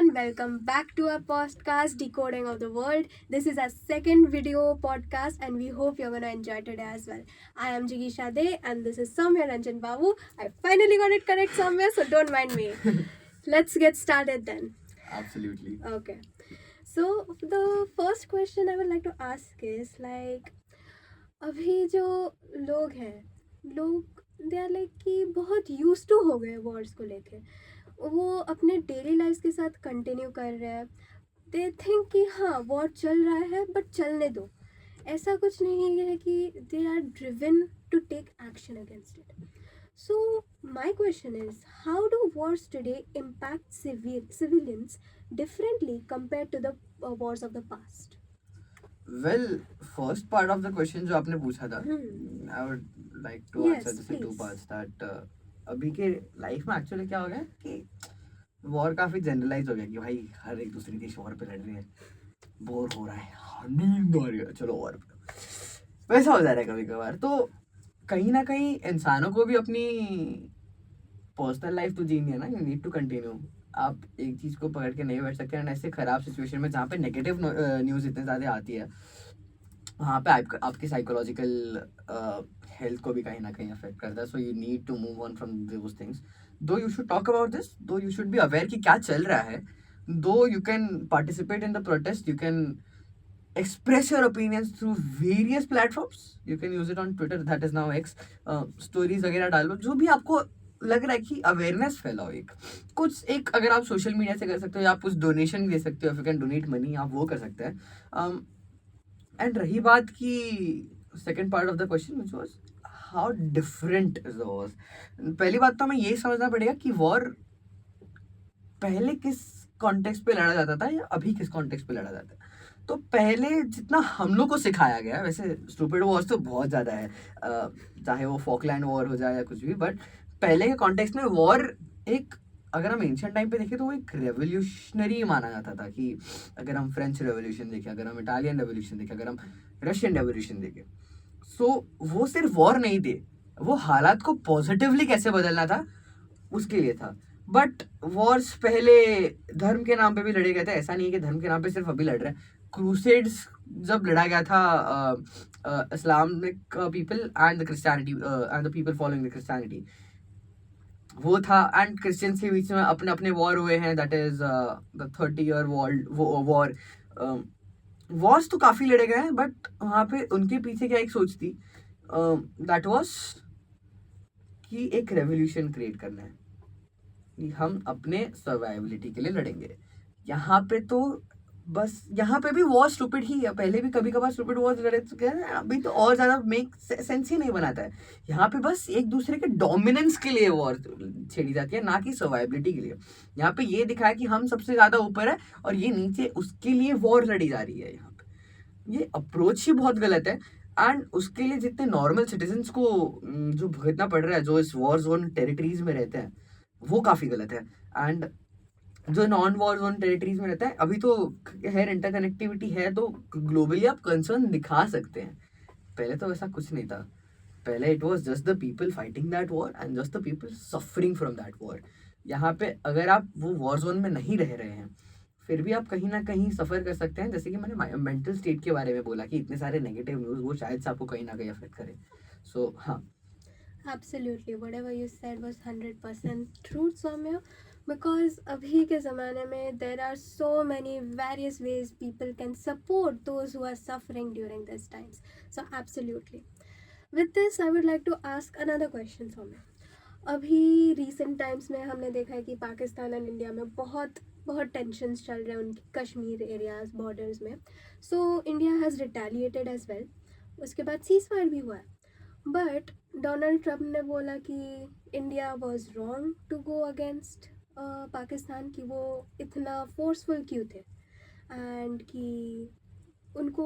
everyone. Welcome back to our podcast, Decoding of the World. This is our second video podcast, and we hope you're going to enjoy today as well. I am Jigisha De, and this is Soumya Ranjan Babu. I finally got it correct, Soumya, so don't mind me. Let's get started then. Absolutely. Okay. So, the first question I would like to ask is like, अभी जो लोग हैं लोग they are like कि बहुत use to हो गए Wars को लेके वो अपने डेली लाइफ के साथ कंटिन्यू कर रहे हैं दे थिंक कि हाँ वॉर चल रहा है बट चलने दो ऐसा कुछ नहीं है कि they are driven to take action against it so my question is how do wars today impact civilians differently compare to the wars of the past Well, first part of the question जो आपने पूछा था, I would like to Yes, answer this in two please. parts. That अभी के life में actually क्या हो गया कि वॉर काफी जनरलाइज हो गया कि भाई हर एक दूसरे देश वॉर पे लड़ रहे हैं, बोर हो रहा है, नींद आ रही है, चलो वॉर पे, वैसा हो जा रहा है कभी कभार. तो कहीं ना कहीं इंसानों को भी अपनी पर्सनल लाइफ तो जीनी है ना. You need to continue. आप एक चीज को पकड़ के नहीं बैठ सकते हैं ऐसे खराब सिचुएशन में जहाँ पे नेगेटिव न्यूज इतने ज्यादा आती है, वहाँ पे आपकी साइकोलॉजिकल हेल्थ को भी कहीं ना कहीं अफेक्ट करता है. So you need to move on from those things. Though you should talk about this, though you should be aware कि क्या चल रहा है, though you can participate in the protest, you can express your opinions through various platforms. You can use it on Twitter, that is now X. Stories वगैरह डालो, जो भी आपको लग रहा है कि अवेयरनेस फैलाओ. एक अगर आप सोशल मीडिया से कर सकते हो या आप कुछ डोनेशन दे सकते हो, if you can donate money, आप वो कर सकते हैं. एंड रही बात की second part of the question which was how different is the war. पहली बात तो हमें ये समझना पड़ेगा कि वॉर पहले किस कॉन्टेक्स्ट पे लड़ा जाता था या अभी किस कॉन्टेक्स्ट पे लड़ा जाता है. तो पहले जितना हम लोग को सिखाया गया, वैसे स्टूपिड वॉर्स तो बहुत ज़्यादा है, चाहे वो फॉकलैंड वॉर हो जाए या कुछ भी, बट पहले के कॉन्टेक्स्ट में वॉर एक, अगर हम एंशियंट टाइम पे देखें तो वो एक रेवोल्यूशनरी माना जाता था. कि अगर हम फ्रेंच रेवोल्यूशन देखें, अगर हम इटालियन रेवोल्यूशन देखें, अगर हम रशियन रेवोल्यूशन देखें, सो वो सिर्फ वॉर नहीं थे, वो हालात को पॉजिटिवली कैसे बदलना था उसके लिए था. बट वॉर्स पहले धर्म के नाम पे भी लड़े गए थे. ऐसा नहीं है कि धर्म के नाम पे सिर्फ अभी लड़ रहे हैं. क्रूसेड्स जब लड़ा गया था Islamic people and the Christianity and the people following the Christianity, वो था. एंड क्रिश्चियंस के बीच में अपने अपने वॉर हुए हैं. That is the 30 year war. Wars तो काफी लड़े गए हैं, बट वहाँ पे उनके पीछे क्या एक सोच थी, दैट वाज कि एक रेवोल्यूशन क्रिएट करना है, कि हम अपने सर्वाइवलिटी के लिए लड़ेंगे. यहाँ पे तो बस, यहाँ पे भी वॉर स्टूपिड ही है. पहले भी कभी कभार स्टूपिड वॉर लड़े चुके हैं, अभी तो और ज्यादा मेक सेंस ही नहीं बनाता है. यहाँ पे बस एक दूसरे के डोमिनेंस के लिए वॉर छेड़ी जाती है, ना कि सर्वाइवलिटी के लिए. यहाँ पे ये दिखाया कि हम सबसे ज्यादा ऊपर है और ये नीचे, उसके लिए वॉर लड़ी जा रही है. यहाँ पे ये अप्रोच ही बहुत गलत है. एंड उसके लिए जितने नॉर्मल सिटीजन्स को जो भुगतना पड़ रहा है, जो इस वॉर जोन टेरिटरीज में रहते हैं, वो काफी गलत है. एंड जो नॉन वॉर जोन टेरिटरीज में रहता है, अभी तो है इंटरकनेक्टिविटी है, तो ग्लोबली आप कंसर्न दिखा सकते हैं. पहले तो ऐसा कुछ नहीं था. पहले it was just the people fighting that war and just the people suffering from that war. यहाँ पे अगर आप वो वॉर जोन में नहीं रह रहे हैं, फिर भी आप कहीं ना कहीं सफर कर सकते हैं. जैसे कि मैंने मेंटल स्टेट के बारे में बोला कि इतने सारे नेगेटिव न्यूज वो शायद से आपको कहीं ना कहीं अफेक्ट करे. सो हाँ. Absolutely, whatever you said was 100% true, Soumya. Because abhi ke zamane mein there are so many various ways people can support those who are suffering during these times. So absolutely. With this, I would like to ask another question, Soumya. अभी recent times में हमने देखा है कि Pakistan and India में बहुत बहुत tensions चल रहे हैं उनके कश्मीर एरियाज बॉर्डर्स में. So India has retaliated as well. उसके बाद सीज फायर भी हुआ है. बट डोनाल्ड ट्रम्प ने बोला कि India was wrong to go against Pakistan, कि वो इतना फोर्सफुल क्यों थे एंड कि उनको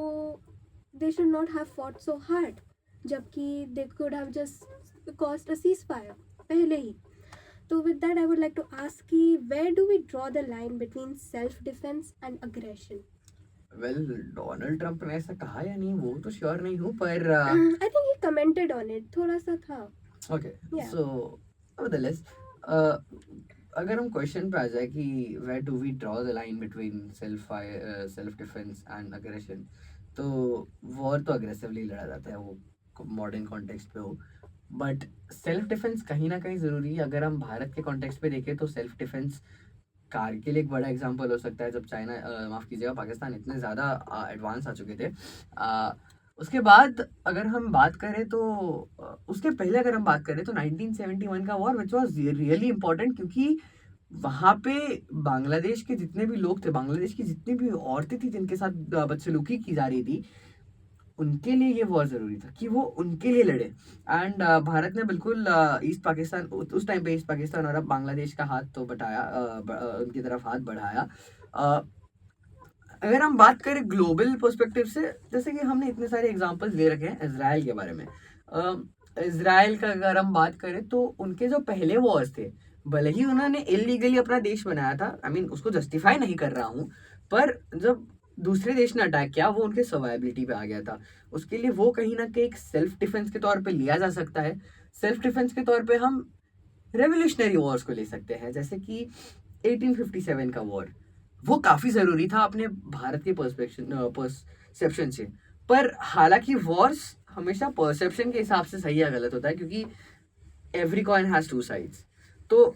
they should not have fought so hard, जबकि they could have just cost a ceasefire पहले ही. तो with that I would like to ask कि where do we draw the line between self defence and aggression. Well, Donald Trump ने ऐसा कहा या नहीं वो तो श्योर नहीं हूँ, पर I think he commented on it, थोड़ा सा था. ओके. Yeah. सो nevertheless, अगर हम क्वेश्चन पे आ जाए कि where do we draw the line between self defence and aggression, तो वॉर तो अग्रेसिवली लड़ा जाता है, वो मॉडर्न कॉन्टेक्स्ट पे हो, बट सेल्फ डिफेंस कहीं ना कहीं ज़रूरी है। अगर हम भारत के कॉन्टेक्स्ट पे देखें तो सेल्फ डिफेंस कारगिल एक बड़ा एग्जांपल हो सकता है, जब चाइना, माफ़ कीजिएगा, पाकिस्तान इतने ज़्यादा एडवांस आ चुके थे। उसके बाद अगर हम बात करें तो उसके पहले अगर हम बात करें तो 1971 का war which was really important, क्योंकि वहाँ पे बांग्लादेश के जितने भी लोग थे, बांग्लादेश की जितनी भी औरतें थी जिनके साथ बदसलूकी की जा रही थी, उनके लिए ये वॉर ज़रूरी था कि वो उनके लिए लड़े। एंड भारत ने बिल्कुल ईस्ट पाकिस्तान, उस टाइम पे ईस्ट पाकिस्तान और अब बांग्लादेश का हाथ तो बटाया, उनकी तरफ हाथ बढ़ाया। अ, अगर हम बात करें ग्लोबल पर्सपेक्टिव से, जैसे कि हमने इतने सारे एग्जांपल्स ले रखे हैं इजराइल के बारे में। इजराइल का अगर हम बात करें तो उनके जो पहले वॉर्स थे, भले ही उन्होंने इलीगली अपना देश बनाया था, आई मीन उसको जस्टिफाई नहीं कर रहा हूँ, पर जब दूसरे देश ने अटैक किया वो उनके सर्वाइबिलिटी पे आ गया था। उसके लिए वो कहीं ना कहीं एक सेल्फ डिफेंस के तौर पे लिया जा सकता है। सेल्फ डिफेंस के तौर पे हम रेवोल्यूशनरी वॉर्स को ले सकते हैं, जैसे कि 1857 का वॉर, वो काफ़ी ज़रूरी था अपने भारत के परसेप्शन से। पर हालांकि वॉर्स हमेशा परसेप्शन के हिसाब से सही या गलत होता है, क्योंकि every coin has two sides. तो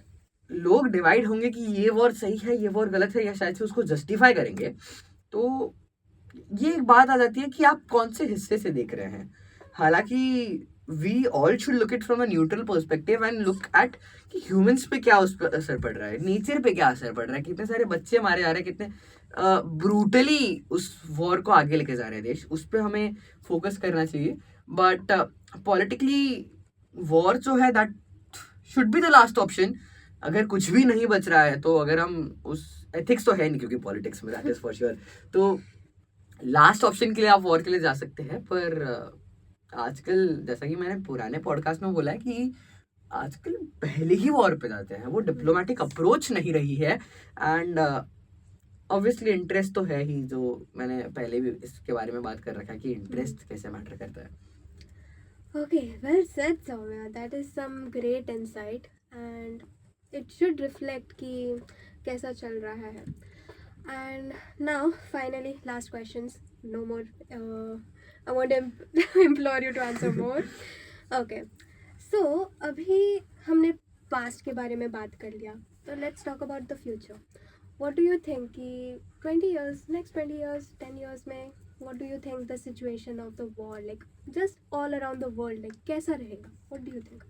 लोग डिवाइड होंगे कि ये वॉर सही है, ये वॉर गलत है, या शायद से उसको जस्टिफाई करेंगे। तो ये एक बात आ जाती है कि आप कौन से हिस्से से देख रहे हैं। हालांकि we all should look it from a neutral perspective and look at कि ह्यूमंस पे क्या उस पर असर पड़ रहा है, नेचर पे क्या असर पड़ रहा है, कितने सारे बच्चे मारे जा रहे हैं, कितने ब्रूटली उस वॉर को आगे लेके जा रहे हैं देश, उस पर हमें फोकस करना चाहिए। बट पॉलिटिकली वॉर जो है that should be the last option. अगर कुछ भी नहीं बच रहा है तो अगर हम उस, एथिक्स तो है नहीं क्योंकि पॉलिटिक्स में, दैट इज फॉर श्योर, तो लास्ट ऑप्शन के लिए आप वॉर के लिए जा सकते हैं। पर आजकल जैसा कि मैंने पुराने पॉडकास्ट में बोला है कि आजकल पहले ही वॉर पे जाते हैं, वो डिप्लोमेटिक अप्रोच नहीं रही है। एंड ऑब्वियसली इंटरेस्ट तो है ही, जो मैंने पहले भी इसके बारे में बात कर रखा है कि इंटरेस्ट कैसे मैटर करता है। Okay, well said, Soumya. That is some great insight, and it should reflect कि कैसा चल रहा है. And now, finally, last questions. No more. I want to implore you to answer more. Okay. So, अभी हमने past के बारे में बात कर लिया. So let's talk about the future. What do you think कि 20 years, next 20 years, 10 years में, what do you think the situation of the war, like just all around the world, like कैसा रहेगा? What do you think?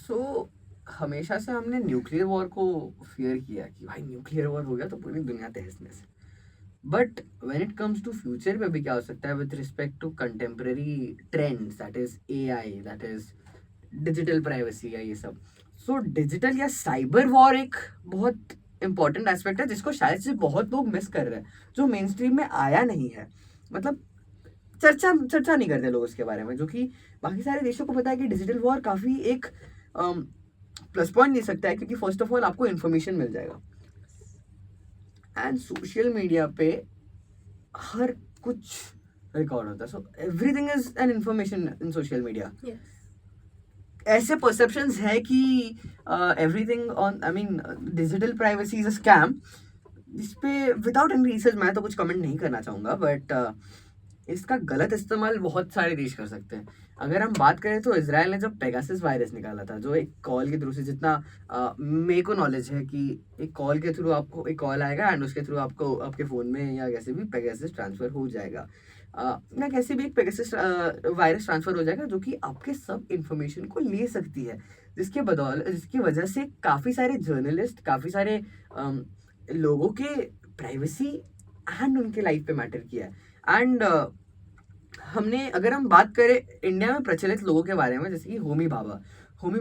So हमेशा से हमने nuclear war को fear किया कि भाई न्यूक्लियर वॉर हो गया तो पूरी दुनिया तहस नहस। But when it comes to future पे भी क्या हो सकता है with respect to contemporary trends, that is AI, that is digital privacy या ये सब। सो डिजिटल या साइबर वॉर एक बहुत इंपॉर्टेंट एस्पेक्ट है जिसको शायद से बहुत लोग मिस कर रहे हैं, जो मेन स्ट्रीम में आया नहीं है। मतलब चर्चा नहीं करते लोग उसके बारे में, जो कि बाकी सारे देशों को पता है कि डिजिटल वॉर काफ़ी एक प्लस पॉइंट दे सकता है, क्योंकि फर्स्ट ऑफ ऑल आपको इन्फॉर्मेशन मिल जाएगा, एंड सोशल मीडिया पे हर कुछ रिकॉर्ड होता है। So everything is an information in social media. Yes. ऐसे परसेप्शंस है कि everything on, I mean digital privacy is a scam, जिस पे विदाउट एनी रिसर्च मैं तो कुछ कमेंट नहीं करना चाहूँगा, बट इसका गलत इस्तेमाल बहुत सारे देश कर सकते हैं। अगर हम बात करें तो इजराइल ने जब पेगासस वायरस निकाला था, जो एक कॉल के थ्रू से, जितना मेरे को नॉलेज है कि एक कॉल के थ्रू आपको एक कॉल आएगा एंड उसके थ्रू आपको आपके फ़ोन में या कैसे भी पेगासस ट्रांसफ़र हो जाएगा, या कैसे भी एक पेगासस वायरस ट्रांसफ़र हो जाएगा जो कि आपके सब इंफॉर्मेशन को ले सकती है, जिसकी वजह से काफ़ी सारे जर्नलिस्ट, काफ़ी सारे लोगों के प्राइवेसी एंड उनके लाइफ पे मैटर किया है। एंड हमने, अगर हम बात करें इंडिया में प्रचलित लोगों के बारे में, जैसे कि होमी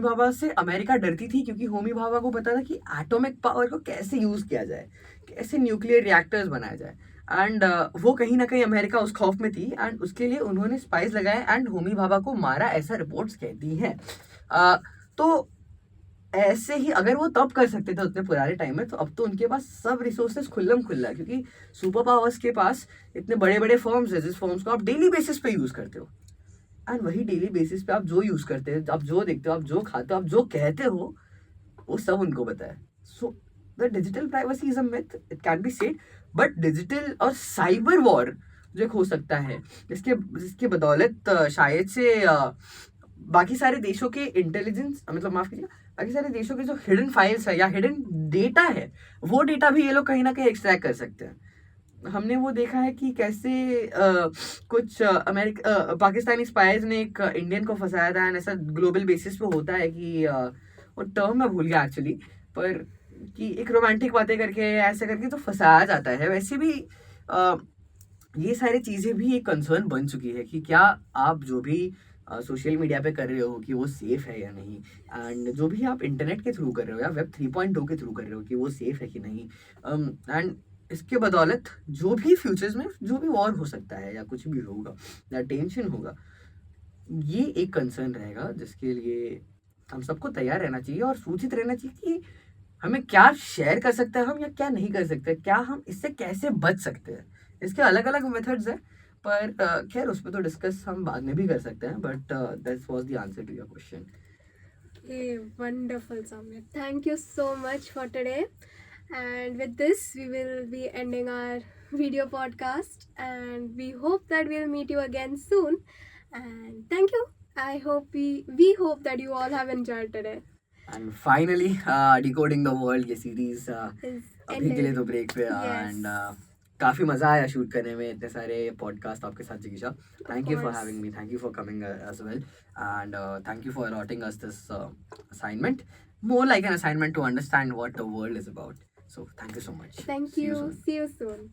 भाभा से अमेरिका डरती थी, क्योंकि होमी भाभा को पता था कि एटॉमिक पावर को कैसे यूज़ किया जाए, कैसे न्यूक्लियर रिएक्टर्स बनाया जाए। एंड वो कहीं ना कहीं अमेरिका उस खौफ में थी, एंड उसके लिए उन्होंने स्पाइस लगाए एंड होमी भाभा को मारा, ऐसा रिपोर्ट्स कहती हैं। तो ऐसे ही अगर वो तब कर सकते थे उतने पुराने टाइम में, तो अब तो उनके पास सब रिसोर्सेज खुल्लम खुल्ला है, क्योंकि सुपर पावर्स के पास इतने बड़े बड़े फर्म्स है, जिस फर्म्स को आप डेली बेसिस पे यूज़ करते हो, एंड वही डेली बेसिस पे आप जो यूज़ करते हो, आप जो देखते हो, आप जो खाते हो, आप जो कहते हो, वो सब उनको पता है। सो the digital privacy is a myth, it can be said, but digital और cyber war जो एक हो सकता है, जिसके बदौलत शायद से बाकी सारे देशों के इंटेलिजेंस, मतलब माफ कीजिएगा, बाकी सारे देशों के जो हिडन फाइल्स है या हिडन डेटा है, वो डेटा भी ये लोग कहीं ना कहीं एक्सट्रैक्ट कर सकते हैं. हमने वो देखा है कि कैसे कुछ पाकिस्तानी स्पाइज ने एक इंडियन को फंसाया था, एंड ऐसा ग्लोबल बेसिस पे होता है कि वो टर्म मैं भूल गया एक्चुअली, पर कि एक रोमांटिक बातें करके ऐसे करके तो फंसाया जाता है. वैसे भी ये सारी चीज़ें भी एक कंसर्न बन चुकी है कि क्या आप जो भी सोशल मीडिया पे कर रहे हो कि वो सेफ है या नहीं, एंड जो भी आप इंटरनेट के थ्रू कर रहे हो या वेब 3.2 के थ्रू कर रहे हो कि वो सेफ है कि नहीं. एंड इसके बदौलत जो भी फ्यूचर्स में जो भी वॉर हो सकता है या कुछ भी होगा या टेंशन होगा, ये एक कंसर्न रहेगा जिसके लिए हम सबको तैयार रहना चाहिए और सूचित रहना चाहिए कि हमें क्या शेयर कर सकते हैं हम या क्या नहीं कर सकते, क्या हम इससे कैसे बच सकते हैं. इसके अलग अलग मेथड्स हैं, पर खैर उस पर तो डिस्कस हम बाद में भी कर सकते हैं, but that was the answer to your question. Okay, wonderful, Soumya. Thank you so much for today. And with this, we will be ending our video podcast. And we hope that we'll meet you again soon. And thank you. I hope we hope that you all have enjoyed today. And finally decoding the world ये series Is अभी के लिए तो break पे, Yes. And काफी मजा आया shoot करने में इतने सारे पॉडकास्ट आपके साथ. जिगिशा, thank you for course. Having me, thank you for coming as well, and thank you for allotting us this assignment, more like an assignment to understand what the world is about. So thank you so much. Thank See you you. soon. See you soon.